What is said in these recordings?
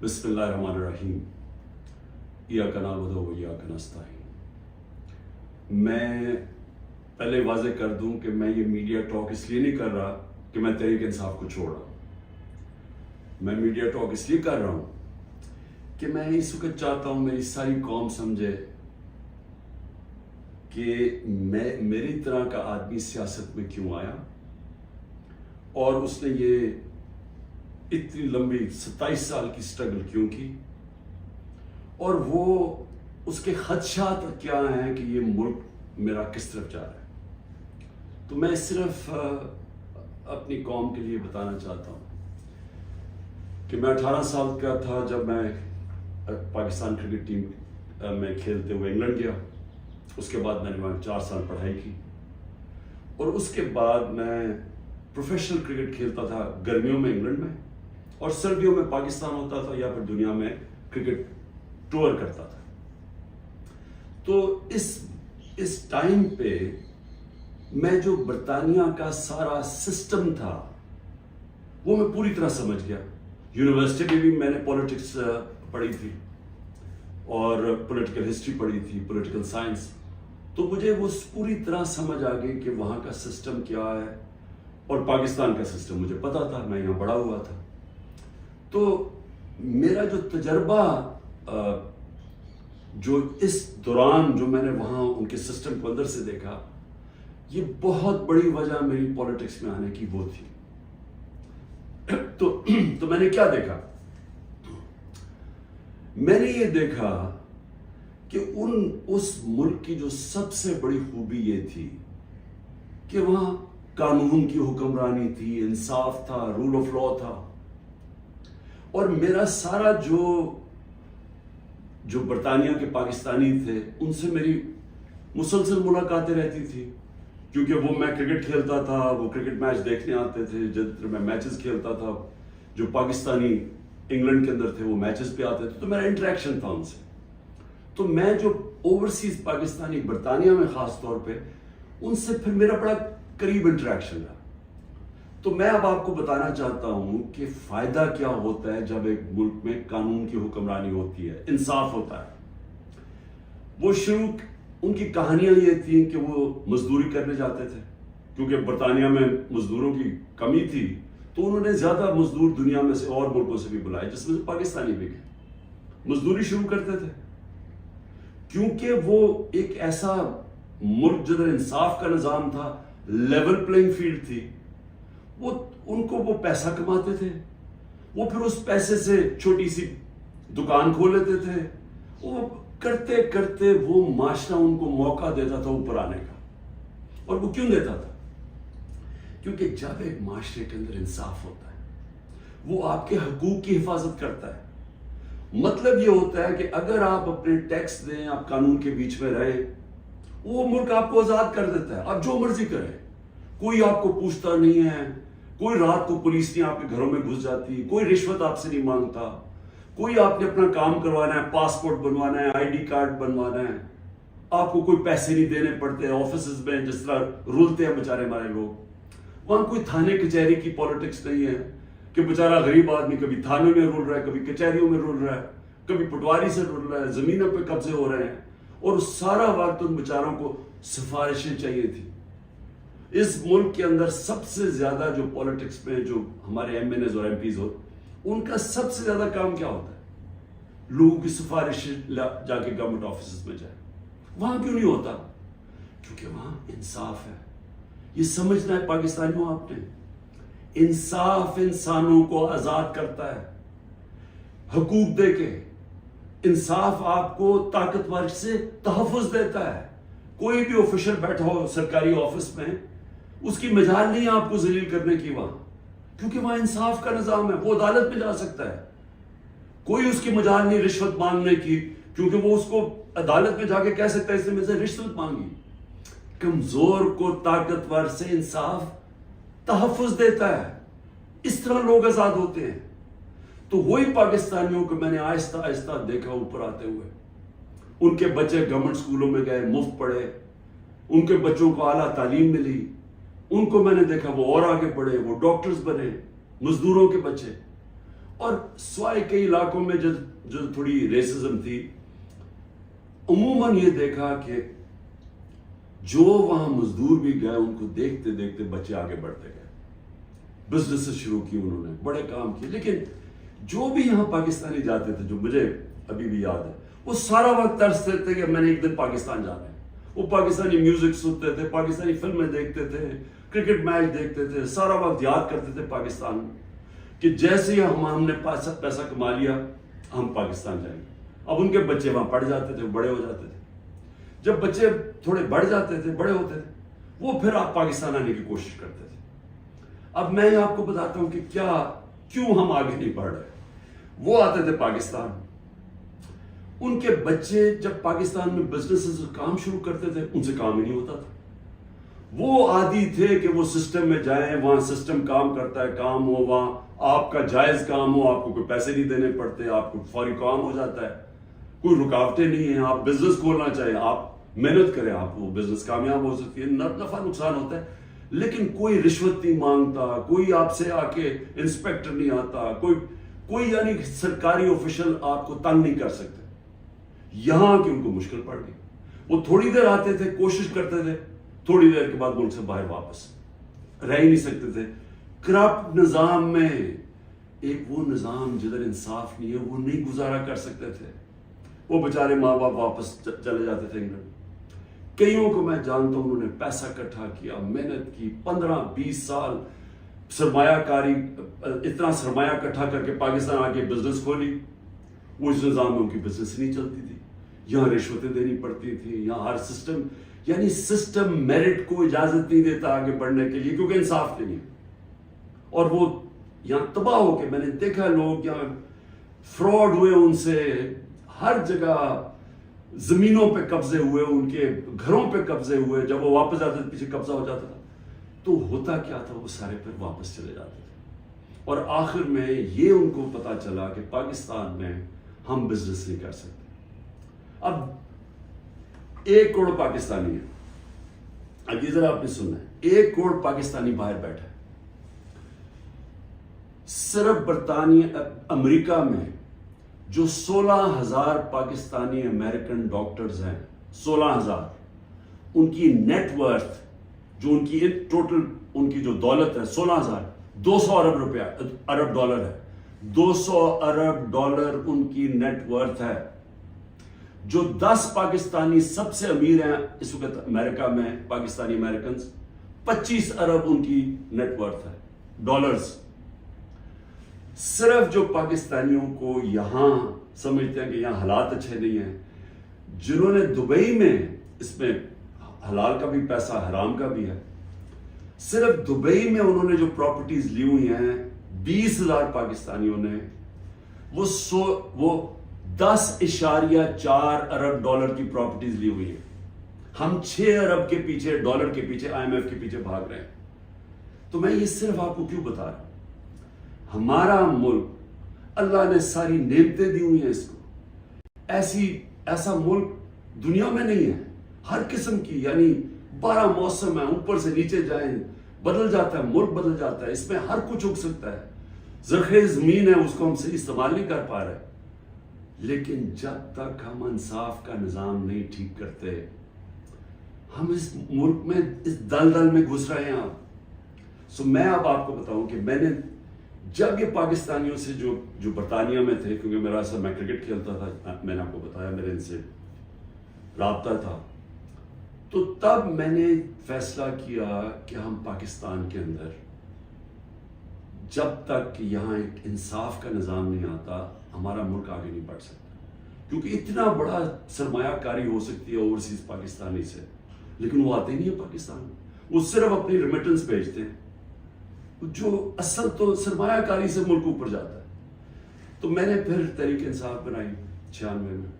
بسم اللہ الرحمن الرحیم ایاک نعبد و ایاک نستعین۔ میں پہلے واضح کر دوں کہ میں یہ میڈیا ٹاک اس لیے نہیں کر رہا کہ میں تحریک انصاف کو چھوڑ رہا ہوں۔ میں میڈیا ٹاک اس لیے کر رہا ہوں کہ میں اس وقت چاہتا ہوں میری ساری قوم سمجھے کہ میری طرح کا آدمی سیاست میں کیوں آیا اور اس نے یہ اتنی لمبی 27 سال کی سٹرگل کیوں کی، اور وہ اس کے خدشات کیا ہیں کہ یہ ملک میرا کس طرف جا رہا ہے۔ تو میں صرف اپنی قوم کے لیے بتانا چاہتا ہوں کہ میں 18 سال کا تھا جب میں پاکستان کرکٹ ٹیم میں کھیلتے ہوئے انگلینڈ گیا۔ اس کے بعد میں نے وہاں 4 سال پڑھائی کی، اور اس کے بعد میں پروفیشنل کرکٹ کھیلتا تھا گرمیوں میں انگلینڈ میں، اور سردیوں میں پاکستان ہوتا تھا یا پھر دنیا میں کرکٹ ٹور کرتا تھا۔ تو اس ٹائم پہ میں جو برطانیہ کا سارا سسٹم تھا وہ میں پوری طرح سمجھ گیا۔ یونیورسٹی میں بھی میں نے پولیٹکس پڑھی تھی اور پولیٹیکل ہسٹری پڑھی تھی، پولیٹیکل سائنس، تو مجھے وہ پوری طرح سمجھ آ گئی کہ وہاں کا سسٹم کیا ہے، اور پاکستان کا سسٹم مجھے پتا تھا، میں یہاں بڑا ہوا تھا۔ تو میرا جو تجربہ جو اس دوران جو میں نے وہاں ان کے سسٹم کو اندر سے دیکھا، یہ بہت بڑی وجہ میری پولیٹکس میں آنے کی وہ تھی۔ تو میں نے کیا دیکھا؟ میں نے یہ دیکھا کہ اس ملک کی جو سب سے بڑی خوبی یہ تھی کہ وہاں قانون کی حکمرانی تھی، انصاف تھا، رول آف لا تھا، اور میرا سارا جو برطانیہ کے پاکستانی تھے ان سے میری مسلسل ملاقاتیں رہتی تھی، کیونکہ وہ میں کرکٹ کھیلتا تھا، وہ کرکٹ میچ دیکھنے آتے تھے، جب میں میچز کھیلتا تھا جو پاکستانی انگلینڈ کے اندر تھے وہ میچز پہ آتے تھے، تو میرا انٹریکشن تھا ان سے۔ تو میں جو اوورسیز پاکستانی برطانیہ میں خاص طور پہ ان سے پھر میرا بڑا قریب انٹریکشن رہا۔ تو میں اب آپ کو بتانا چاہتا ہوں کہ فائدہ کیا ہوتا ہے جب ایک ملک میں قانون کی حکمرانی ہوتی ہے، انصاف ہوتا ہے۔ وہ ان کی کہانیاں یہ تھیں کہ وہ مزدوری کرنے جاتے تھے، کیونکہ برطانیہ میں مزدوروں کی کمی تھی، تو انہوں نے زیادہ مزدور دنیا میں سے اور ملکوں سے بھی بلائے، جس میں سے پاکستانی بھی گئے، مزدوری شروع کرتے تھے، کیونکہ وہ ایک ایسا ملک جدھر انصاف کا نظام تھا، لیول پلینگ فیلڈ تھی، ان کو وہ پیسہ کماتے تھے، وہ پھر اس پیسے سے چھوٹی سی دکان کھول لیتے تھے، وہ کرتے کرتے وہ معاشرہ ان کو موقع دیتا تھا اوپر آنے کا۔ اور وہ کیوں دیتا تھا؟ کیونکہ جب ایک معاشرے کے اندر انصاف ہوتا ہے وہ آپ کے حقوق کی حفاظت کرتا ہے۔ مطلب یہ ہوتا ہے کہ اگر آپ اپنے ٹیکس دیں، آپ قانون کے بیچ میں رہیں، وہ ملک آپ کو آزاد کر دیتا ہے، آپ جو مرضی کریں، کوئی آپ کو پوچھتا نہیں ہے، کوئی رات کو پولیس نہیں آپ کے گھروں میں گھس جاتی، کوئی رشوت آپ سے نہیں مانگتا، کوئی آپ نے اپنا کام کروانا ہے، پاسپورٹ بنوانا ہے، آئی ڈی کارڈ بنوانا ہے، آپ کو کوئی پیسے نہیں دینے پڑتے آفیسز میں، جس طرح رولتے ہیں بیچارے ہمارے لوگ۔ وہاں کوئی تھانے کچہری کی پولیٹکس نہیں ہے کہ بیچارہ غریب آدمی کبھی تھانے میں رول رہا ہے، کبھی کچہریوں میں رول رہا ہے، کبھی پٹواری سے رول رہا ہے، زمینوں پہ قبضے ہو رہے ہیں، اور سارا وقت ان بیچاروں کو سفارشیں چاہیے تھی۔ اس ملک کے اندر سب سے زیادہ جو پولیٹکس میں جو ہمارے ایم این ایز اور ایم پیز ہو، ان کا سب سے زیادہ کام کیا ہوتا ہے؟ لوگوں کی سفارش جا کے گورنمنٹ آفیسز میں جائے۔ وہاں کیوں نہیں ہوتا؟ کیونکہ وہاں انصاف ہے۔ یہ سمجھنا ہے پاکستانیوں آپ نے، انصاف انسانوں کو آزاد کرتا ہے حقوق دے کے، انصاف آپ کو طاقتور سے تحفظ دیتا ہے۔ کوئی بھی آفیشل بیٹھا ہو سرکاری آفس میں، اس کی مجال نہیں آپ کو ذلیل کرنے کی وہاں، کیونکہ وہاں انصاف کا نظام ہے، وہ عدالت میں جا سکتا ہے۔ کوئی اس کی مجال نہیں رشوت مانگنے کی، کیونکہ وہ اس کو عدالت میں جا کے کہہ سکتا ہے اس نے مجھ سے رشوت مانگی۔ کمزور کو طاقتور سے انصاف تحفظ دیتا ہے، اس طرح لوگ آزاد ہوتے ہیں۔ تو وہی پاکستانیوں کو میں نے آہستہ آہستہ دیکھا اوپر آتے ہوئے، ان کے بچے گورنمنٹ اسکولوں میں گئے، مفت پڑھے، ان کے بچوں کو اعلیٰ تعلیم ملی، ان کو میں نے دیکھا وہ اور آگے پڑھے، وہ ڈاکٹرز بنے، مزدوروں کے بچے، اور سوائے کئی علاقوں میں جو تھوڑی ریسزم تھی، عموماً یہ دیکھا کہ جو وہاں مزدور بھی گئے ان کو دیکھتے دیکھتے بچے آگے بڑھتے گئے، بزنس شروع کی انہوں نے، بڑے کام کیے. لیکن جو بھی یہاں پاکستانی جاتے تھے، جو مجھے ابھی بھی یاد ہے، وہ سارا وقت ترستے تھے کہ میں نے ایک دن پاکستان جانا ہے. وہ پاکستانی میوزک سنتے تھے، پاکستانی فلمیں دیکھتے تھے، کرکٹ میچ دیکھتے تھے، سارا وقت یاد کرتے تھے پاکستان کہ جیسے ہی ہم نے پیسہ کما لیا ہم پاکستان جائیں گے. اب ان کے بچے وہاں پڑھ جاتے تھے، بڑے ہو جاتے تھے. جب بچے تھوڑے بڑھ جاتے تھے، بڑے ہوتے تھے، وہ پھر آپ پاکستان آنے کی کوشش کرتے تھے. اب میں آپ کو بتاتا ہوں کہ کیوں ہم آگے نہیں بڑھ رہے. وہ آتے تھے پاکستان، ان کے بچے جب پاکستان میں بزنس کام شروع کرتے تھے ان سے کام ہی نہیں ہوتا تھا. وہ عادی تھے کہ وہ سسٹم میں جائیں، وہاں سسٹم کام کرتا ہے، کام ہو، وہاں آپ کا جائز کام ہو، آپ کو کوئی پیسے نہیں دینے پڑتے، آپ کو فوری کام ہو جاتا ہے، کوئی رکاوٹیں نہیں ہیں. آپ بزنس کھولنا چاہیں، آپ محنت کریں، آپ وہ بزنس کامیاب ہو سکتی ہے. نفع نقصان ہوتا ہے لیکن کوئی رشوت نہیں مانگتا، کوئی آپ سے آ کے انسپیکٹر نہیں آتا، کوئی یعنی سرکاری آفیشل آپ کو تنگ نہیں کر سکتے. یہاں کی ان کو مشکل پڑ گئی. وہ تھوڑی دیر آتے تھے، کوشش کرتے تھے، تھوڑی دیر کے بعد ملک سے باہر واپس رہ ہی نہیں سکتے تھے. کرپٹ نظام میں ایک وہ نظام جدھر انصاف نہیں ہے، وہ نہیں گزارا کر سکتے تھے. وہ بیچارے ماں باپ واپس چلے جاتے تھے انگلینڈ. کئیوں کو میں جانتا ہوں انہوں نے پیسہ اکٹھا کیا، محنت کی، 15-20 سال سرمایہ کاری، اتنا سرمایہ اکٹھا کر کے پاکستان آ کے بزنس کھولی. وہ اس نظام میں ان کی بزنس نہیں چلتی تھی. یہاں رشوتیں دینی پڑتی تھی، یہاں ہر سسٹم یعنی سسٹم میرٹ کو اجازت نہیں دیتا آگے بڑھنے کے لیے کیونکہ انصاف نہیں ہے. اور وہ یہاں تباہ ہو کے میں نے دیکھا لوگ یہاں فراڈ ہوئے، ان سے ہر جگہ زمینوں پہ قبضے ہوئے، ان کے گھروں پہ قبضے ہوئے. جب وہ واپس آتے تھے پیچھے قبضہ ہو جاتا تھا. تو ہوتا کیا تھا، وہ سارے پھر واپس چلے جاتے تھے. اور آخر میں یہ ان کو پتا چلا کہ پاکستان میں ہم بزنس نہیں کر سکتے. اب 1 کروڑ پاکستانی ہے. اب یہ ذرا آپ نے سننا ہے، 1 کروڑ پاکستانی باہر بیٹھا ہے. صرف برطانیہ امریکہ میں جو 16,000 پاکستانی امریکن ڈاکٹرز ہیں، 16,000، ان کی نیٹ ورتھ جو ان کی ٹوٹل ان کی جو دولت ہے 16,000، 200 ارب ڈالر ہے. 200 ارب ڈالر ان کی نیٹ ورتھ ہے. جو 10 پاکستانی سب سے امیر ہیں اس وقت امریکہ میں، پاکستانی امریکنز، 25 ارب ان کی نیٹ ورتھ ہے ڈالرز. صرف جو پاکستانیوں کو یہاں سمجھتے ہیں کہ یہاں حالات اچھے نہیں ہیں، جنہوں نے دبئی میں، اس میں حلال کا بھی پیسہ حرام کا بھی ہے، صرف دبئی میں انہوں نے جو پراپرٹیز لی ہوئی ہیں 20,000 پاکستانیوں نے، وہ 10.4 ارب ڈالر کی پراپرٹیز لی ہوئی ہیں. ہم 6 ارب کے پیچھے، ڈالر کے پیچھے، IMF کے پیچھے بھاگ رہے ہیں. تو میں یہ صرف آپ کو کیوں بتا رہا ہوں، ہمارا ملک اللہ نے ساری نعمتیں دی ہوئی ہیں اس کو. ایسا ملک دنیا میں نہیں ہے. ہر قسم کی یعنی 12 موسم ہیں، اوپر سے نیچے جائیں بدل جاتا ہے، ملک بدل جاتا ہے، اس میں ہر کچھ اگ سکتا ہے. زرخیز زمین ہے، اس کو ہم صحیح استعمال نہیں کر پا رہے. لیکن جب تک ہم انصاف کا نظام نہیں ٹھیک کرتے، ہم اس ملک میں اس دلدل میں گھس رہے ہیں. میں اب آپ کو بتاؤں کہ میں نے جب یہ پاکستانیوں سے جو برطانیہ میں تھے، کیونکہ میرا اصل میں کرکٹ کھیلتا تھا، میں نے آپ کو بتایا میرے ان سے رابطہ تھا، تو تب میں نے فیصلہ کیا کہ ہم پاکستان کے اندر جب تک یہاں ایک انصاف کا نظام نہیں آتا ہمارا ملک آگے نہیں بڑھ سکتا. کیونکہ اتنا بڑا سرمایہ کاری ہو سکتی ہے اوورسیز پاکستانی سے، لیکن وہ آتے ہی نہیں ہے پاکستان میں. وہ صرف اپنی ریمیٹنس بھیجتے ہیں، جو اصل تو سرمایہ کاری سے ملک اوپر جاتا ہے. تو میں نے پھر تحریک انصاف بنائی 96 میں،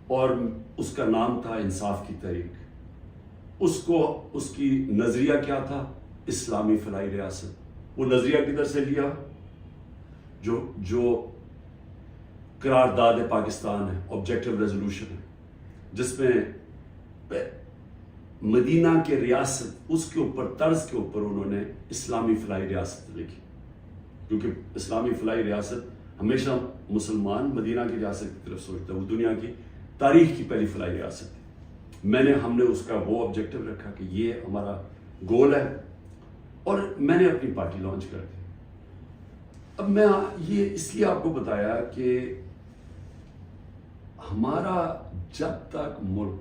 اور اس کا نام تھا انصاف کی تحریک. اس کی نظریہ کیا تھا؟ اسلامی فلاحی ریاست. وہ نظریہ کدھر سے لیا؟ جو قرارداد پاکستان ہے، آبجیکٹو ریزولوشن ہے، جس میں مدینہ کے ریاست، اس کے اوپر طرز کے اوپر انہوں نے اسلامی فلاحی ریاست لکھی. کیونکہ اسلامی فلاحی ریاست ہمیشہ مسلمان مدینہ کی ریاست کی طرف سوچتا ہے، وہ دنیا کی تاریخ کی پہلی فلاحی ریاست ہے۔ ہم نے اس کا وہ آبجیکٹو رکھا کہ یہ ہمارا گول ہے، اور میں نے اپنی پارٹی لانچ کر دی۔ اب میں یہ اس لیے آپ کو بتایا کہ ہمارا جب تک ملک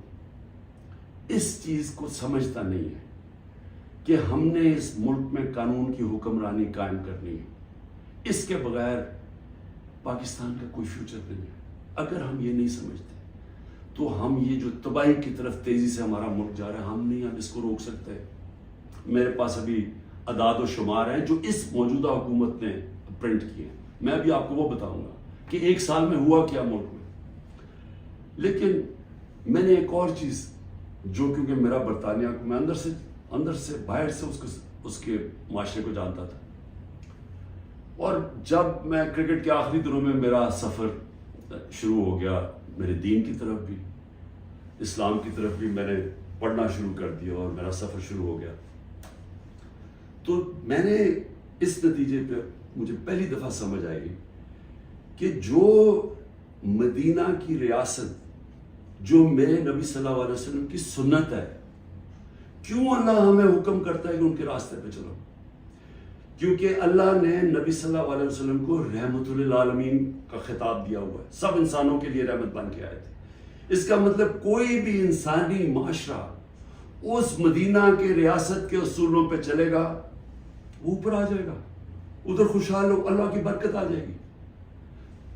اس چیز کو سمجھتا نہیں ہے کہ ہم نے اس ملک میں قانون کی حکمرانی قائم کرنی ہے، اس کے بغیر پاکستان کا کوئی فیوچر نہیں ہے۔ اگر ہم یہ نہیں سمجھتے تو ہم یہ جو تباہی کی طرف تیزی سے ہمارا ملک جا رہا ہے، ہم نہیں اس کو روک سکتے۔ میرے پاس ابھی اعداد و شمار ہیں جو اس موجودہ حکومت نے پرنٹ کیے ہیں، میں ابھی آپ کو وہ بتاؤں گا کہ ایک سال میں ہوا کیا ملک میں۔ لیکن میں نے ایک اور چیز جو، کیونکہ میرا برطانیہ کو میں اندر سے باہر سے اس کے معاشرے کو جانتا تھا، اور جب میں کرکٹ کے آخری دنوں میں میرا سفر شروع ہو گیا، میرے دین کی طرف بھی، اسلام کی طرف بھی میں نے پڑھنا شروع کر دیا اور میرا سفر شروع ہو گیا، تو میں نے اس نتیجے پہ مجھے پہلی دفعہ سمجھ آئی کہ جو مدینہ کی ریاست، جو میرے نبی صلی اللہ علیہ وسلم کی سنت ہے، کیوں اللہ ہمیں حکم کرتا ہے کہ ان کے راستے پہ چلو؟ کیونکہ اللہ نے نبی صلی اللہ علیہ وسلم کو رحمت للعالمین کا خطاب دیا ہوا ہے، سب انسانوں کے لیے رحمت بن کے آئے تھے۔ اس کا مطلب کوئی بھی انسانی معاشرہ اس مدینہ کے ریاست کے اصولوں پہ چلے گا، اوپر آ جائے گا، ادھر خوشحال ہو، اللہ کی برکت آ جائے گی۔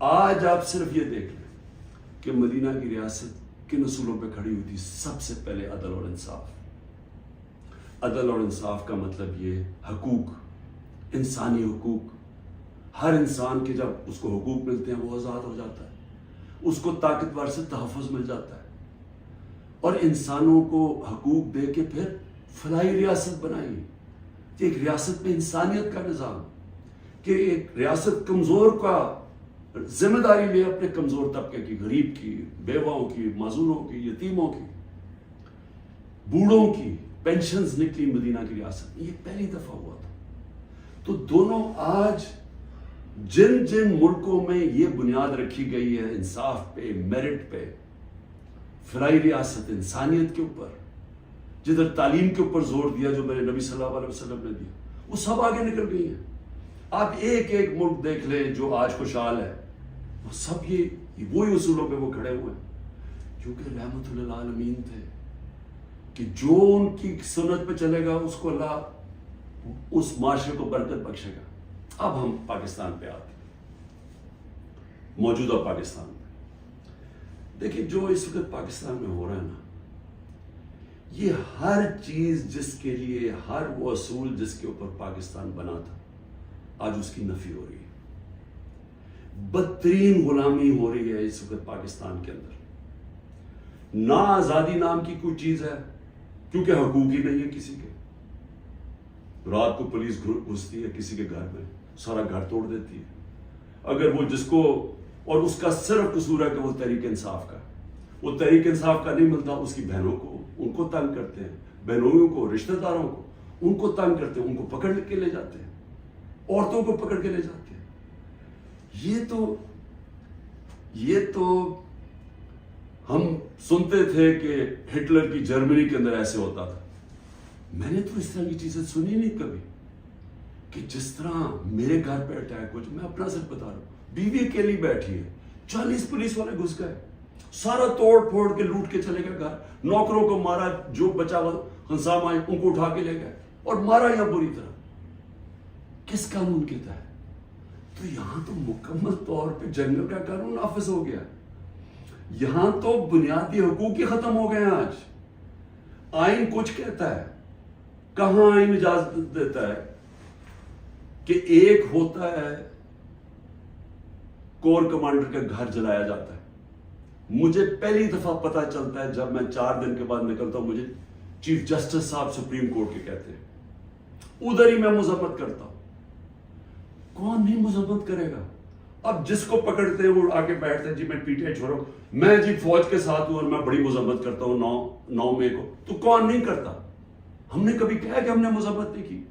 آج آپ صرف یہ دیکھ لیں کہ مدینہ کی ریاست کن اصولوں پہ کھڑی ہوئی تھی؟ سب سے پہلے عدل اور انصاف۔ عدل اور انصاف کا مطلب یہ حقوق، انسانی حقوق، ہر انسان کے جب اس کو حقوق ملتے ہیں وہ آزاد ہو جاتا ہے، اس کو طاقتور سے تحفظ مل جاتا ہے، اور انسانوں کو حقوق دے کے پھر فلاحی ریاست بنائی۔ ایک ریاست میں انسانیت کا نظام، کہ ایک ریاست کمزور کا ذمہ داری لے اپنے کمزور طبقے کی، غریب کی، بیواؤں کی، معذوروں کی، یتیموں کی، بوڑھوں کی پینشنز نکلی مدینہ کی ریاست میں، یہ پہلی دفعہ ہوا تھا۔ تو دونوں آج جن جن ملکوں میں یہ بنیاد رکھی گئی ہے انصاف پہ، میرٹ پہ، فلاحی ریاست، انسانیت کے اوپر، جدھر تعلیم کے اوپر زور دیا جو میرے نبی صلی اللہ علیہ وسلم نے دیا، وہ سب آگے نکل گئی ہیں۔ آپ ایک ایک ملک دیکھ لیں جو آج خوشحال ہے، وہ سب یہ وہی اصولوں پہ وہ کھڑے ہوئے ہیں، کیونکہ رحمت للعالمین تھے کہ جو ان کی سنت پہ چلے گا اس کو اللہ اس معاشرے کو برکت بخشے گا۔ اب ہم پاکستان پہ آتے ہیں، موجودہ پاکستان میں دیکھیں جو اس وقت پاکستان میں ہو رہا ہے نا، یہ ہر چیز جس کے لیے، ہر وہ اصول جس کے اوپر پاکستان بنا تھا، آج اس کی نفی ہو رہی ہے۔ بدترین غلامی ہو رہی ہے اس وقت پاکستان کے اندر۔ نہ آزادی نام کی کوئی چیز ہے، کیونکہ حقوق ہی نہیں ہے کسی کے۔ رات کو پولیس گھستی ہے کسی کے گھر میں، سارا گھر توڑ دیتی ہے، اگر وہ جس کو، اور اس کا صرف قصور ہے کہ وہ تحریک انصاف کا، وہ تحریک انصاف کا نہیں ملتا، اس کی بہنوں کو، ان کو تنگ کرتے ہیں، بہنوئیوں کو، رشتہ داروں کو، ان کو تنگ کرتے ہیں، ان کو پکڑ کے لے جاتے ہیں، عورتوں کو پکڑ کے لے جاتے ہیں۔ یہ تو ہم سنتے تھے کہ ہٹلر کی جرمنی کے اندر ایسے ہوتا تھا، میں نے تو اس طرح کی چیزیں سنی نہیں کبھی، کہ جس طرح میرے گھر پہ اٹیک ہو، جو میں اپنا سچ بتا رہا ہوں، بیوی اکیلی بیٹھی ہے، 40 پولیس والے گھس گئے، سارا توڑ پھوڑ کے لوٹ کے چلے گئے گھر، نوکروں کو مارا، جو بچا ہنسام آئے ان کو اٹھا کے لے گئے اور مارا یا بری طرح۔ کس قانون کے تحت؟ تو یہاں تو مکمل طور پہ جنگل کا قانون نافذ ہو گیا، یہاں تو بنیادی حقوق ہی ختم ہو گئے ہیں۔ آج آئین کچھ کہتا ہے، کہاں آئین اجازت دیتا ہے کہ ایک ہوتا ہے کور کمانڈر کا گھر جلایا جاتا ہے۔ مجھے پہلی دفعہ پتہ چلتا ہے جب میں 4 دن کے بعد نکلتا ہوں، مجھے چیف جسٹس صاحب سپریم کورٹ کے کہتے ہیں، ادھر ہی میں مذمت کرتا ہوں۔ کون نہیں مذمت کرے گا؟ اب جس کو پکڑتے ہیں وہ آگے بیٹھتے ہیں، جی میں پی ٹی آئی چھوڑو، میں جی فوج کے ساتھ ہوں اور میں بڑی مذمت کرتا ہوں 9 مئی کو، تو کون نہیں کرتا؟ ہم نے کبھی کہا کہ ہم نے مذمت نہیں کی؟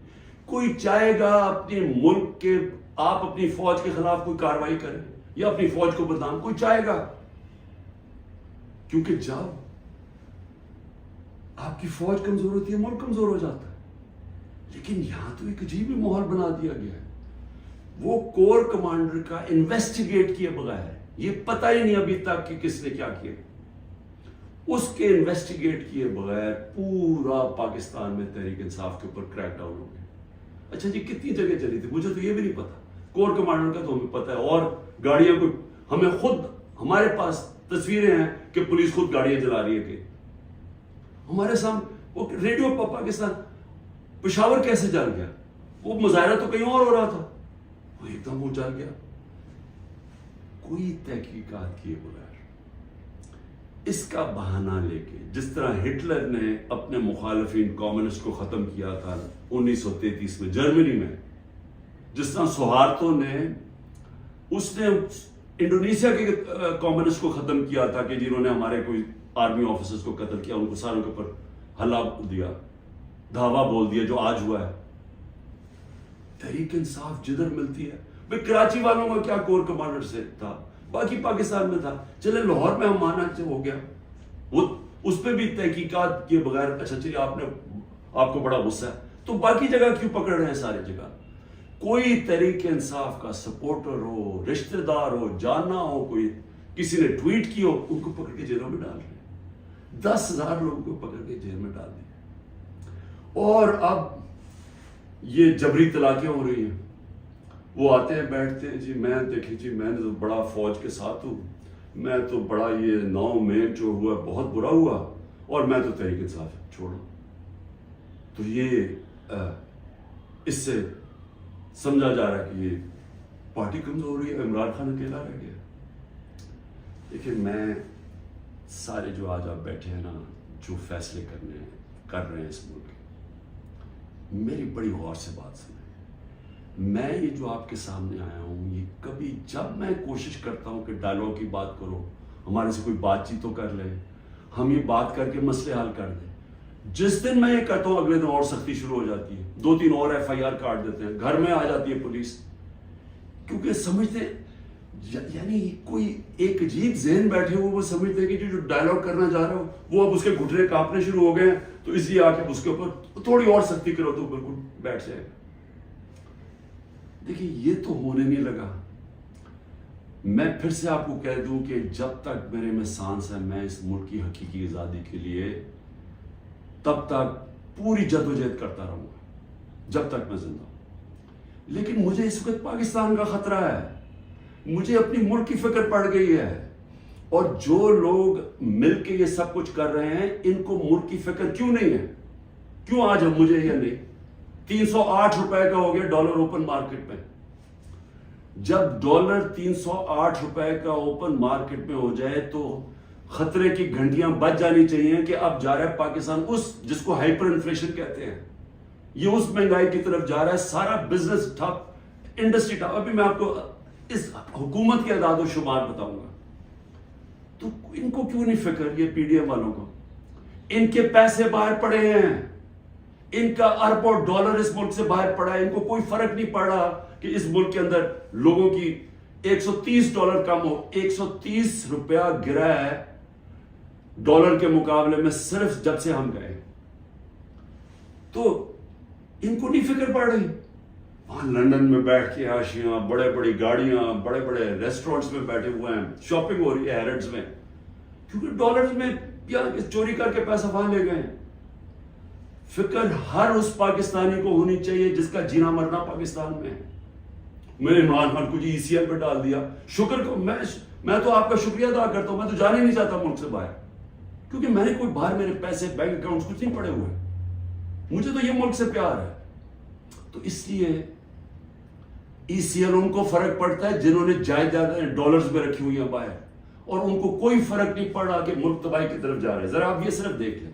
کوئی چاہے گا اپنے ملک کے آپ اپنی فوج کے خلاف کوئی کاروائی کریں یا اپنی فوج کو بدنام کوئی چاہے گا، کیونکہ جب آپ کی فوج کمزور ہوتی ہے ملک کمزور ہو جاتا ہے. لیکن یہاں تو ایک عجیب ہی ماحول بنا دیا گیا ہے. وہ کور کمانڈر کا انویسٹیگیٹ کیے بغیر، یہ پتہ ہی نہیں ابھی تک کہ کس نے کیا کیا، اس کے انویسٹیگیٹ کیے بغیر پورا پاکستان میں تحریک انصاف کے اوپر کریک ڈاؤن ہو گیا. اچھا جی کتنی جگہ چلی تھی مجھے تو یہ بھی نہیں پتا، کور کمانڈر کا تو ہمیں پتا ہے، اور گاڑیاں کو ہمیں خود، ہمارے پاس تصویریں ہیں کہ پولیس خود گاڑیاں جلا رہی ہے کہ ہمارے سامنے. وہ ریڈیو پاکستان پشاور کیسے جل گیا؟ وہ مظاہرہ تو کہیں اور ہو رہا تھا، وہ ایک دم وہ جل گیا. کوئی تحقیقات کیے بغیر اس کا بہانہ لے کے، جس طرح ہٹلر نے اپنے مخالفین کمیونسٹ کو ختم کیا تھا 1933 میں جرمنی میں، جس طرح سہارتو نے انڈونیشیا کے کمیونسٹ کو ختم کیا تھا کہ جنہوں نے ہمارے کوئی آرمی آفیسرز کو قتل کیا، ان کو ساروں کے اوپر حلہ دیا، دھاوا بول دیا، جو آج ہوا ہے. تحریک انصاف جدھر ملتی ہے، بھئی کراچی والوں کا کیا کور کمانڈر سے تھا، باقی پاکستان میں تھا. چلے لاہور میں ہم مانا سے ہو گیا، وہ اس پہ بھی تحقیقات کیے بغیر اچھا چلیے آپ کو بڑا غصہ ہے تو باقی جگہ کیوں پکڑ رہے ہیں؟ ساری جگہ کوئی تحریک انصاف کا سپورٹر ہو، رشتہ دار ہو، جانا ہو، کوئی کسی نے ٹویٹ کی ہو، ان کو پکڑ کے جیلوں میں ڈال رہے ہیں. 10,000 لوگوں کو پکڑ کے جیل میں ڈال دیا. اور اب یہ جبری طلاقیں ہو رہی ہیں. وہ آتے ہیں بیٹھتے ہیں، جی میں دیکھیں جی میں نے تو بڑا فوج کے ساتھ ہوں، میں تو بڑا یہ 9 مئی جو ہوا بہت برا ہوا اور میں تو تحریک انصاف چھوڑوں. تو یہ اس سے سمجھا جا رہا ہے کہ یہ پارٹی کمزور ہو رہی ہے، عمران خان اکیلا رہ گیا. لیکن میں سارے جو آج آپ بیٹھے ہیں نا، جو فیصلے کر رہے ہیں اس ملک کے، میری بڑی غور سے بات سنیں. میں یہ جو آپ کے سامنے آیا ہوں، یہ کبھی جب میں کوشش کرتا ہوں کہ ڈائلاگ کی بات کرو، ہمارے سے کوئی بات چیت تو کر لے، ہم یہ بات کر کے مسئلے حل کر دیں، جس دن میں یہ کرتا ہوں اگلے دن اور سختی شروع ہو جاتی ہے، 2-3 اور FIR کاٹ دیتے ہیں، گھر میں آ جاتی ہے پولیس. کیونکہ سمجھتے یعنی کوئی ایک عجیب ذہن بیٹھے ہوئے، وہ سمجھتے ہیں کہ جو ڈائلاگ کرنا چاہ رہا ہو وہ اب اس کے گھٹنے کانپنے شروع ہو گئے ہیں، تو اس لیے آ کے اس کے اوپر تھوڑی اور سختی کرو تو بالکل بیٹھ جائے گا. دیکھیے یہ تو ہونے نہیں لگا. میں پھر سے آپ کو کہہ دوں کہ جب تک میرے میں سانس ہے، میں اس ملک کی حقیقی آزادی کے لیے تب تک پوری جدوجہد کرتا رہوں گا جب تک میں زندہ ہوں. لیکن مجھے اس وقت پاکستان کا خطرہ ہے، مجھے اپنی ملک کی فکر پڑ گئی ہے. اور جو لوگ مل کے یہ سب کچھ کر رہے ہیں، ان کو ملک کی فکر کیوں نہیں ہے؟ کیوں آج ہم مجھے یا نہیں؟ 308 روپے کا ہو گیا ڈالر اوپن مارکیٹ میں. جب ڈالر 308 روپے کا اوپن مارکیٹ میں ہو جائے تو خطرے کی گھنٹیاں بج جانی چاہیے کہ اب جا رہا ہے پاکستان اس جس کو ہائپر انفلیشن کہتے ہیں، یہ اس مہنگائی کی طرف جا رہا ہے. سارا بزنس ٹھپ، انڈسٹری ٹھپ. ابھی میں آپ کو اس حکومت کے اعداد و شمار بتاؤں گا. تو ان کو کیوں نہیں فکر، یہ PDM والوں کو؟ ان کے پیسے باہر پڑے ہیں، ان کا اربوں ڈالر اس ملک سے باہر پڑا ہے. ان کو کوئی فرق نہیں پڑا کہ اس ملک کے اندر لوگوں کی $130 کم ہو. 130 روپیہ گرا ہے ڈالر کے مقابلے میں صرف جب سے ہم گئے. تو ان کو نہیں فکر پڑ رہی. وہاں لندن میں بیٹھ کے عاشیاں، بڑے بڑی گاڑیاں، بڑے بڑے ریسٹورنٹس میں بیٹھے ہوئے ہیں، شاپنگ ہو رہی ہے ہیرڈز میں، کیونکہ ڈالرز میں یا چوری کر کے پیسہ وہاں لے گئے. فکر ہر اس پاکستانی کو ہونی چاہیے جس کا جینا مرنا پاکستان میں ہے. میرے عمران خان کو جی ECL پہ ڈال دیا. شکر کو میں تو آپ کا شکریہ ادا کرتا ہوں. میں تو جانے نہیں چاہتا ملک سے باہر، کیونکہ میں نے کوئی باہر میرے پیسے بینک اکاؤنٹس کچھ نہیں پڑے ہوئے. مجھے تو یہ ملک سے پیار ہے. تو اس لیے ECL ان کو فرق پڑتا ہے جنہوں نے جائیدادیں ڈالرز میں رکھی ہوئی ہیں باہر، اور ان کو کوئی فرق نہیں پڑا کہ ملک تباہی کی طرف جا رہے ہیں. ذرا آپ یہ صرف دیکھ لیں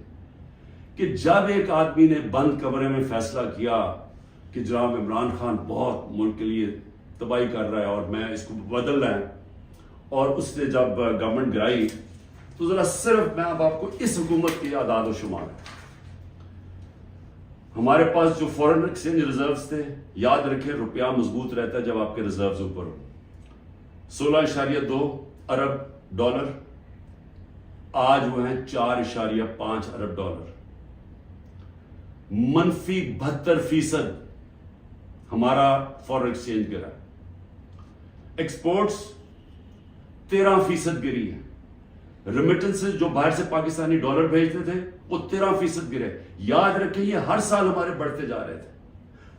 کہ جب ایک آدمی نے بند کمرے میں فیصلہ کیا کہ جناب عمران خان بہت ملک کے لیے تباہی کر رہا ہے اور میں اس کو بدل رہا ہے، اور اس نے جب گورنمنٹ گرائی، تو ذرا صرف میں اب آپ کو اس حکومت کے اعداد و شمار ہمارے پاس جو فورن ایکسچینج ریزروز تھے، یاد رکھیں روپیہ مضبوط رہتا ہے جب آپ کے ریزروز اوپر ہو، 16.2 ارب ڈالر، آج وہ ہیں 4.5 ارب ڈالر، منفی 72% ہمارا فورن ایکسچینج گرا، ایکسپورٹس 13% گری ہے، ریمیٹنسز جو باہر سے پاکستانی ڈالر بھیجتے تھے وہ 13% گرے۔ یاد رکھیں یہ ہر سال ہمارے بڑھتے جا رہے تھے،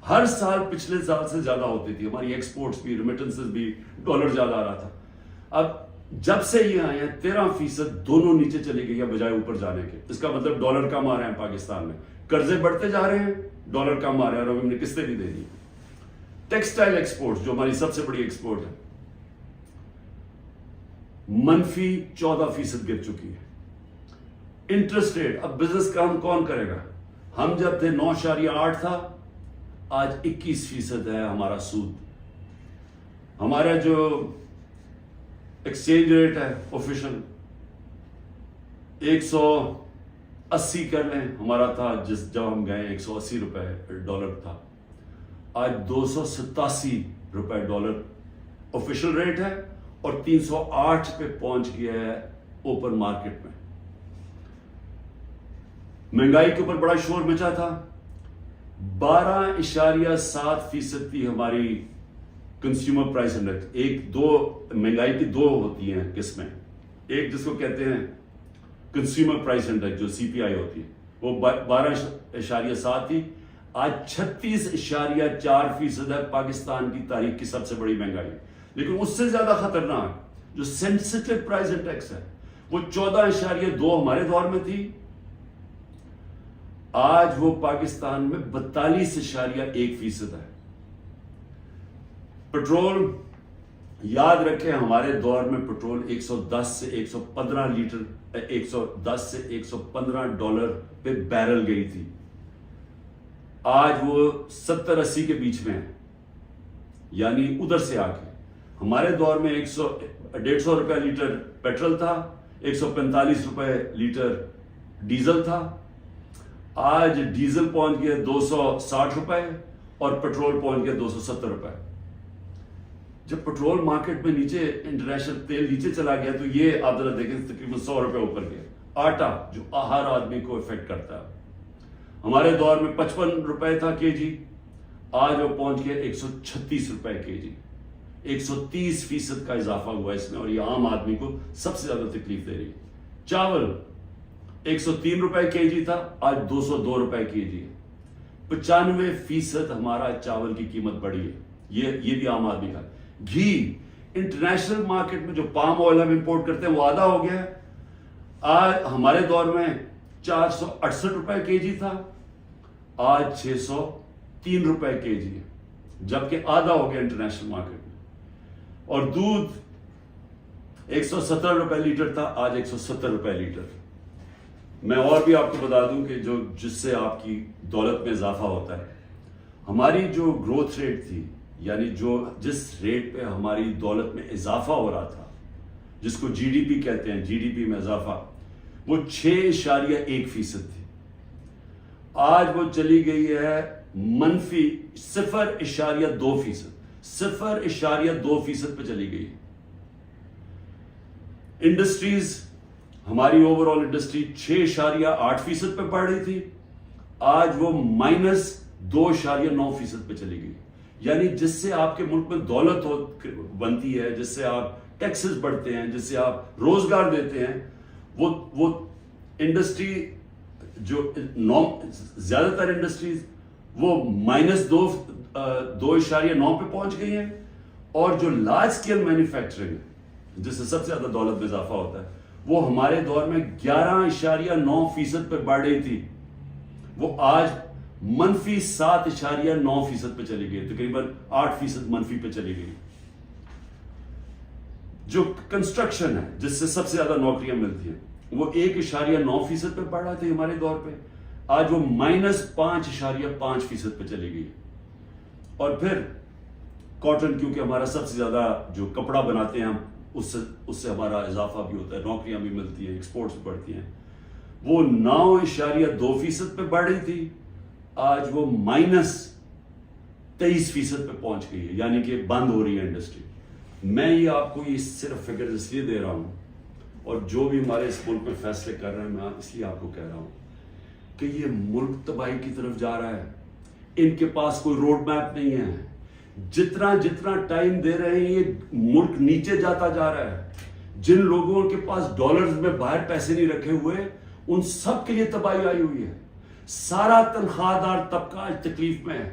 ہر سال پچھلے سال سے زیادہ ہوتی تھی ہماری ایکسپورٹس بھی، ریمیٹنسز بھی، ڈالر زیادہ آ رہا تھا۔ اب جب سے یہ آئے ہیں 13% دونوں نیچے چلی گئی ہے بجائے اوپر جانے کے۔ اس کا مطلب ڈالر کم آ رہے ہیں پاکستان میں، قرضے بڑھتے جا رہے ہیں، ڈالر کم آ رہے ہیں اور ہم نے قسطیں بھی دے دی۔ ٹیکسٹائل ایکسپورٹس جو ہماری سب سے بڑی ایکسپورٹ ہے، منفی 14% گر چکی ہے۔ انٹرسٹ ریٹ، اب بزنس کام کون کرے گا؟ ہم جب تھے 9.8 تھا، آج 21% ہے ہمارا سود۔ ہمارا جو ایکسچینج ریٹ ہے آفیشل 180 کر لیں، ہمارا تھا جب ہم گئے 180 روپے ڈالر تھا، آج 287 روپے ڈالر آفیشل ریٹ ہے اور 308 پہ پہنچ گیا ہے اوپن مارکیٹ میں۔ مہنگائی کے اوپر بڑا شور مچا تھا، 12.7% تھی ہماری کنزیومر پرائس انڈیکس۔ مہنگائی کی دو ہوتی ہیں قسمیں، ایک جس کو کہتے ہیں کنزیومر پرائس انڈیکس جو سی پی آئی ہوتی ہے، وہ 12.7 تھی، آج 36.4% ہے، پاکستان کی تاریخ کی سب سے بڑی مہنگائی۔ لیکن اس سے زیادہ خطرناک جو سینسٹیو پرائس انڈیکس ہے وہ 14.2 ہمارے دور میں تھی، آج وہ پاکستان میں 42.1% ہے۔ پٹرول، یاد رکھیں ہمارے دور میں پٹرول 110 سے 115 لیٹر 110 سے 115 ڈالر پہ بیرل گئی تھی، آج وہ 70-80 کے بیچ میں ہے، یعنی ادھر سے آ کے۔ ہمارے دور میں 150 روپے لیٹر پیٹرول تھا، 145 روپے لیٹر ڈیزل تھا، آج ڈیزل پہنچ گیا 260 روپے اور پیٹرول پہنچ گیا 270 روپے۔ جب پیٹرول مارکیٹ میں نیچے، انٹرنیشنل تیل نیچے چلا گیا تو یہ آپ ذرا دیکھیں تقریباً 100 روپے اوپر گیا۔ آٹا جو ہر آدمی کو افیکٹ کرتا ہے، ہمارے دور میں 55 روپے تھا کے جی، آج وہ پہنچ گیا 136 روپے کے جی، 130% کا اضافہ ہوا اس میں، اور یہ عام آدمی کو سب سے زیادہ تکلیف دے رہی ہے۔ چاول 103 روپے کے جی تھا، آج 202 روپے کے جی ہے، 95% ہمارا چاول کی قیمت بڑھی ہے، یہ بھی عام آدمی کا۔ گھی، انٹرنیشنل مارکیٹ میں جو پام آئل ہم امپورٹ کرتے ہیں وہ آدھا ہو گیا ہے، آج ہمارے دور میں 468 روپے کے جی تھا، آج 603 روپے کے جی ہے، جبکہ آدھا ہو گیا انٹرنیشنل مارکیٹ میں۔ اور دودھ 117 روپے لیٹر تھا، آج 170 روپے لیٹر۔ میں اور بھی آپ کو بتا دوں کہ جس سے آپ کی دولت میں اضافہ ہوتا ہے، ہماری جو گروتھ ریٹ تھی، یعنی جس ریٹ پہ ہماری دولت میں اضافہ ہو رہا تھا، جس کو جی ڈی پی کہتے ہیں، جی ڈی پی میں اضافہ، وہ 6.1% تھی، آج وہ چلی گئی ہے منفی 0.2%، 0.2% پہ چلی گئی۔ انڈسٹریز، ہماری اوور آل انڈسٹری 6.8% پہ بڑھ رہی تھی، آج وہ -2.9% پہ چلی گئی۔ یعنی جس سے آپ کے ملک میں دولت بنتی ہے، جس سے آپ ٹیکسز بڑھتے ہیں، جس سے آپ روزگار دیتے ہیں، وہ انڈسٹری جو زیادہ تر انڈسٹریز وہ -2.9 پہ پہنچ گئی ہیں، اور جو لارج اسکیل مینوفیکچرنگ ہے جس سے سب سے زیادہ دولت میں اضافہ ہوتا ہے، وہ ہمارے دور میں 11.9% پہ بڑھ رہی تھی، وہ آج -7.9% پہ چلی گئی، تقریباً 8% منفی پہ چلی گئی۔ جو کنسٹرکشن ہے جس سے سب سے زیادہ نوکریاں ملتی ہیں، وہ 1.9% پہ بڑھ رہا تھا ہمارے دور پہ، آج وہ -5.5% پہ چلی گئی۔ اور پھر کاٹن، کیونکہ ہمارا سب سے زیادہ جو کپڑا بناتے ہیں ہم، اس سے ہمارا اضافہ بھی ہوتا ہے، نوکریاں بھی ملتی ہیں، ایکسپورٹس بھی بڑھتی ہیں، وہ 9.2% پہ بڑھ رہی تھی، آج وہ -23% پہ پہنچ گئی ہے، یعنی کہ بند ہو رہی ہے انڈسٹری. میں یہ آپ کو یہ صرف فگر اس لیے دے رہا ہوں، اور جو بھی ہمارے اس ملک میں فیصلے کر رہے ہیں میں اس لیے آپ کو کہہ رہا ہوں کہ یہ ملک تباہی کی طرف جا رہا ہے. ان کے پاس کوئی روڈ میپ نہیں ہے. جتنا ٹائم دے رہے ہیں یہ ملک نیچے جاتا جا رہا ہے. جن لوگوں کے پاس ڈالرز میں باہر پیسے نہیں رکھے ہوئے ان سب کے لیے تباہی آئی ہوئی ہے. سارا تنخواہ دار طبقہ آج تکلیف میں ہے.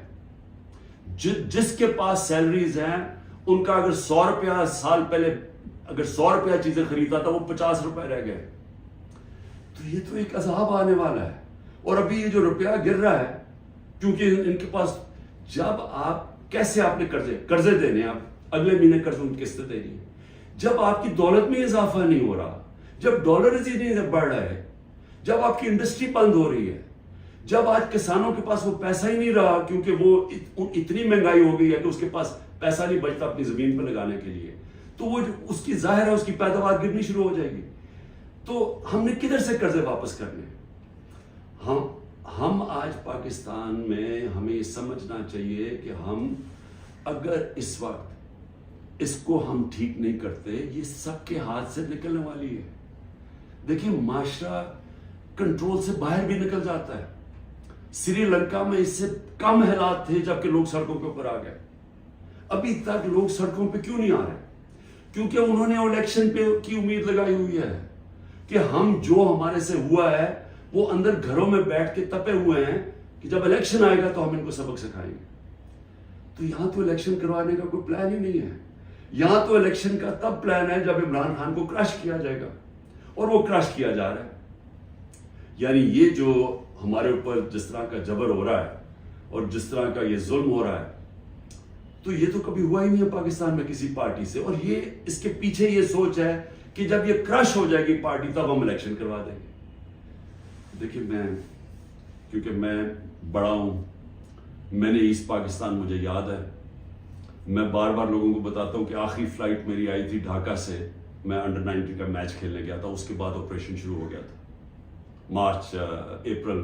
جس کے پاس سیلریز ہیں ان کا اگر 100 روپیہ سال پہلے اگر 100 روپیہ چیزیں خریدا تھا وہ 50 روپے رہ گئے. تو یہ تو ایک عذاب آنے والا ہے. اور ابھی یہ جو روپیہ گر رہا ہے کیونکہ ان کے پاس جب آپ کیسے آپ نے قرضے دینے آپ اگلے مہینے قرضوں کی قسطیں دینی ہے. جب آپ کی دولت میں اضافہ نہیں ہو رہا، جب ڈالرز ہی نہیں بڑھ رہا ہے، جب آپ کی انڈسٹری بند ہو رہی ہے، جب آج کسانوں کے پاس وہ پیسہ ہی نہیں رہا کیونکہ وہ اتنی مہنگائی ہو گئی ہے کہ اس کے پاس پیسہ نہیں بچتا اپنی زمین پہ لگانے کے لیے، تو وہ اس کی ظاہر ہے اس کی پیداوار گرنی شروع ہو جائے گی. تو ہم نے کدھر سے قرضے واپس کرنے؟ ہم آج پاکستان میں ہمیں یہ سمجھنا چاہیے کہ ہم اگر اس وقت اس کو ہم ٹھیک نہیں کرتے یہ سب کے ہاتھ سے نکلنے والی ہے. دیکھیں معاشرہ کنٹرول سے باہر بھی نکل جاتا ہے. سری لنکا میں اس سے کم حالات تھے جبکہ لوگ سڑکوں کے اوپر آ گئے. ابھی تک لوگ سڑکوں پہ کیوں نہیں آ رہے؟ کیونکہ انہوں نے الیکشن پہ کی امید لگائی ہوئی ہے کہ ہم جو ہمارے سے ہوا ہے وہ اندر گھروں میں بیٹھ کے تپے ہوئے ہیں کہ جب الیکشن آئے گا تو ہم ان کو سبق سکھائیں گے. تو یہاں تو الیکشن کروانے کا کوئی پلان ہی نہیں ہے. یہاں تو الیکشن کا تب پلان ہے جب عمران خان کو کرش کیا جائے گا، اور وہ کرش کیا جا رہا ہے. یعنی یہ جو ہمارے اوپر جس طرح کا جبر ہو رہا ہے اور جس طرح کا یہ ظلم ہو رہا ہے تو یہ تو کبھی ہوا ہی نہیں ہے پاکستان میں کسی پارٹی سے. اور یہ اس کے پیچھے یہ سوچ ہے کہ جب یہ کرش ہو جائے گی پارٹی تب ہم الیکشن کروا دیں گے. دیکھیں کیونکہ میں بڑا ہوں، میں نے ایسٹ پاکستان مجھے یاد ہے. میں بار بار لوگوں کو بتاتا ہوں کہ آخری فلائٹ میری آئی تھی ڈھاکہ سے، میں انڈر 19 کا میچ کھیلنے گیا تھا. اس کے بعد آپریشن شروع ہو گیا تھا اپریل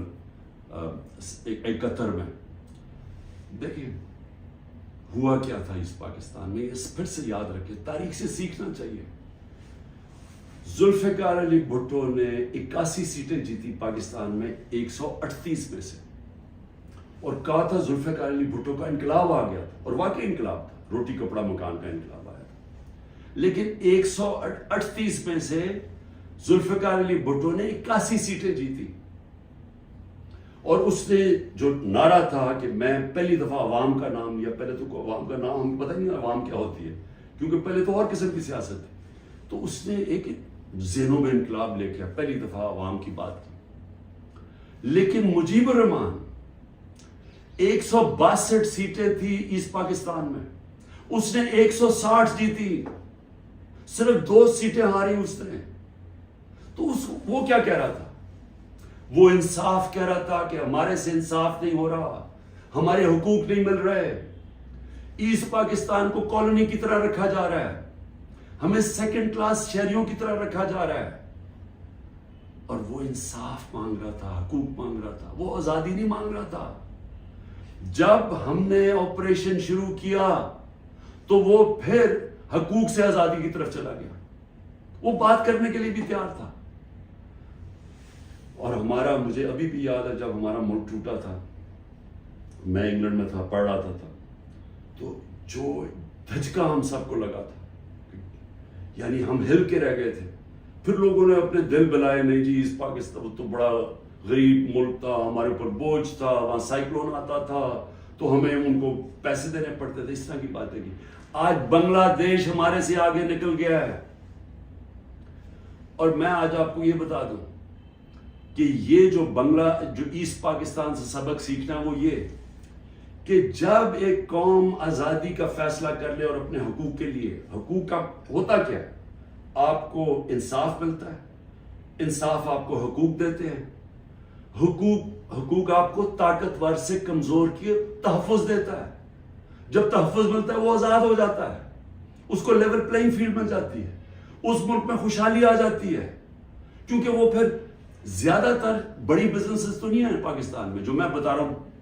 71 میں. دیکھیں ہوا کیا تھا اس پاکستان میں، اس پھر سے یاد رکھیں، تاریخ سے سیکھنا چاہیے. ذوالفقار علی بھٹو نے 81 سیٹیں جیتی پاکستان میں 138 میں سے، اور کہا تھا ذوالفقار علی بھٹو کا انقلاب آ گیا تھا، اور واقعی انقلاب تھا، روٹی کپڑا مکان کا انقلاب آیا تھا. لیکن 138 میں سے ذوالفقار علی بھٹو نے 81 سیٹیں جیتی، اور اس نے جو نعرہ تھا کہ میں پہلی دفعہ عوام کا نام لیا. پہلے تو عوام کا نام ہمیں پتہ نہیں عوام کیا ہوتی ہے کیونکہ پہلے تو اور قسم کی سیاست تھی. تو اس نے ایک ذہنوں میں انقلاب لے کے پہلی دفعہ عوام کی بات کی. لیکن مجیب الرحمان 162 سیٹیں تھی ایسٹ پاکستان میں، اس نے 160 جیتی، صرف 2 سیٹیں ہاری اس نے. تو وہ کیا کہہ رہا تھا؟ وہ انصاف کہہ رہا تھا کہ ہمارے سے انصاف نہیں ہو رہا، ہمارے حقوق نہیں مل رہے، ایسٹ پاکستان کو کالونی کی طرح رکھا جا رہا ہے، ہمیں سیکنڈ کلاس شہریوں کی طرح رکھا جا رہا ہے. اور وہ انصاف مانگ رہا تھا، حقوق مانگ رہا تھا، وہ آزادی نہیں مانگ رہا تھا. جب ہم نے آپریشن شروع کیا تو وہ پھر حقوق سے آزادی کی طرف چلا گیا. وہ بات کرنے کے لیے بھی تیار تھا. اور مجھے ابھی بھی یاد ہے جب ہمارا ملک ٹوٹا تھا، میں انگلینڈ میں تھا، پڑھ رہا تھا، تو جو دھچکا ہم سب کو لگا تھا، یعنی ہم ہل کے رہ گئے تھے. پھر لوگوں نے اپنے دل بلائے، نہیں جی اس پاکستان تو بڑا غریب ملک تھا، ہمارے اوپر بوجھ تھا، وہاں سائیکلون آتا تھا تو ہمیں ان کو پیسے دینے پڑتے تھے، اس طرح کی باتیں کی. آج بنگلہ دیش ہمارے سے آگے نکل گیا ہے. اور میں آج آپ کو یہ بتا دوں کہ یہ جو ایسٹ پاکستان سے سبق سیکھنا ہے وہ یہ کہ جب ایک قوم آزادی کا فیصلہ کر لے اور اپنے حقوق کے لیے، حقوق کا ہوتا کیا ہے؟ آپ کو انصاف ملتا ہے، انصاف آپ کو حقوق دیتے ہیں، حقوق آپ کو طاقتور سے کمزور کی تحفظ دیتا ہے. جب تحفظ ملتا ہے وہ آزاد ہو جاتا ہے، اس کو لیول پلینگ فیلڈ مل جاتی ہے، اس ملک میں خوشحالی آ جاتی ہے. کیونکہ وہ پھر زیادہ تر بڑی بزنسز تو نہیں ہیں پاکستان میں، جو میں بتا رہا ہوں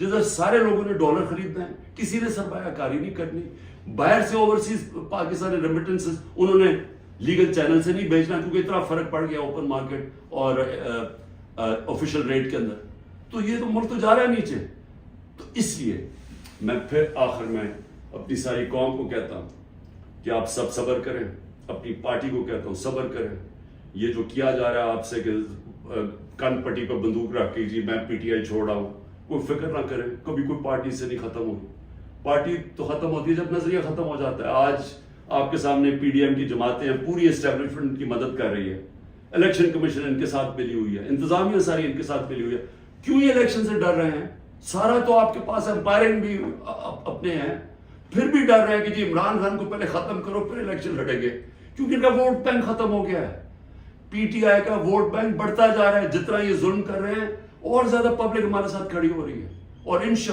جدھر سارے لوگوں نے ڈالر خریدنا ہے, کسی نے سرمایہ کاری نہیں کرنی, باہر سے اوورسیز پاکستانی ریمیٹنسز انہوں نے لیگل چینل سے نہیں بھیجنا کیونکہ اتنا فرق پڑ گیا اوپن مارکیٹ اور آفیشیل ریٹ کے اندر. تو یہ تو ملک تو جا رہا ہے نیچے. تو اس لیے میں پھر آخر میں اپنی ساری قوم کو کہتا ہوں کہ آپ سب صبر کریں, اپنی پارٹی کو کہتا ہوں صبر کریں. یہ جو کیا جا رہا ہے آپ سے کہ کن پٹی پہ بندوق رکھ کے جی میں پی ٹی آئی چھوڑ رہا ہوں, کوئی فکر نہ کریں, کبھی کوئی پارٹی سے نہیں ختم ہوگی. پارٹی تو ختم ہوتی ہے جب نظریہ ختم ہو جاتا ہے. آج آپ کے سامنے پی ڈی ایم کی جماعتیں ہیں, پوری اسٹیبلشمنٹ کی مدد کر رہی ہے, الیکشن کمیشن ان کے ساتھ ملی ہوئی ہے, انتظامیہ ساری ان کے ساتھ ملی ہوئی ہے. کیوں یہ الیکشن سے ڈر رہے ہیں؟ سارا تو آپ کے پاس امپائرنگ بھی اپنے ہیں, پھر بھی ڈر رہے ہیں کہ جی عمران خان کو پہلے ختم کرو پھر الیکشن لڑیں گے, کیونکہ ان کا ووٹ بینک ختم ہو گیا ہے. پی ٹی آئی کا ووٹ بینک بڑھتا جا رہا ہے, جتنا یہ ظلم کر رہے ہیں اور زیادہ پبلک ہمارے ساتھ کھڑی ہو رہی ہے. اور انشاءاللہ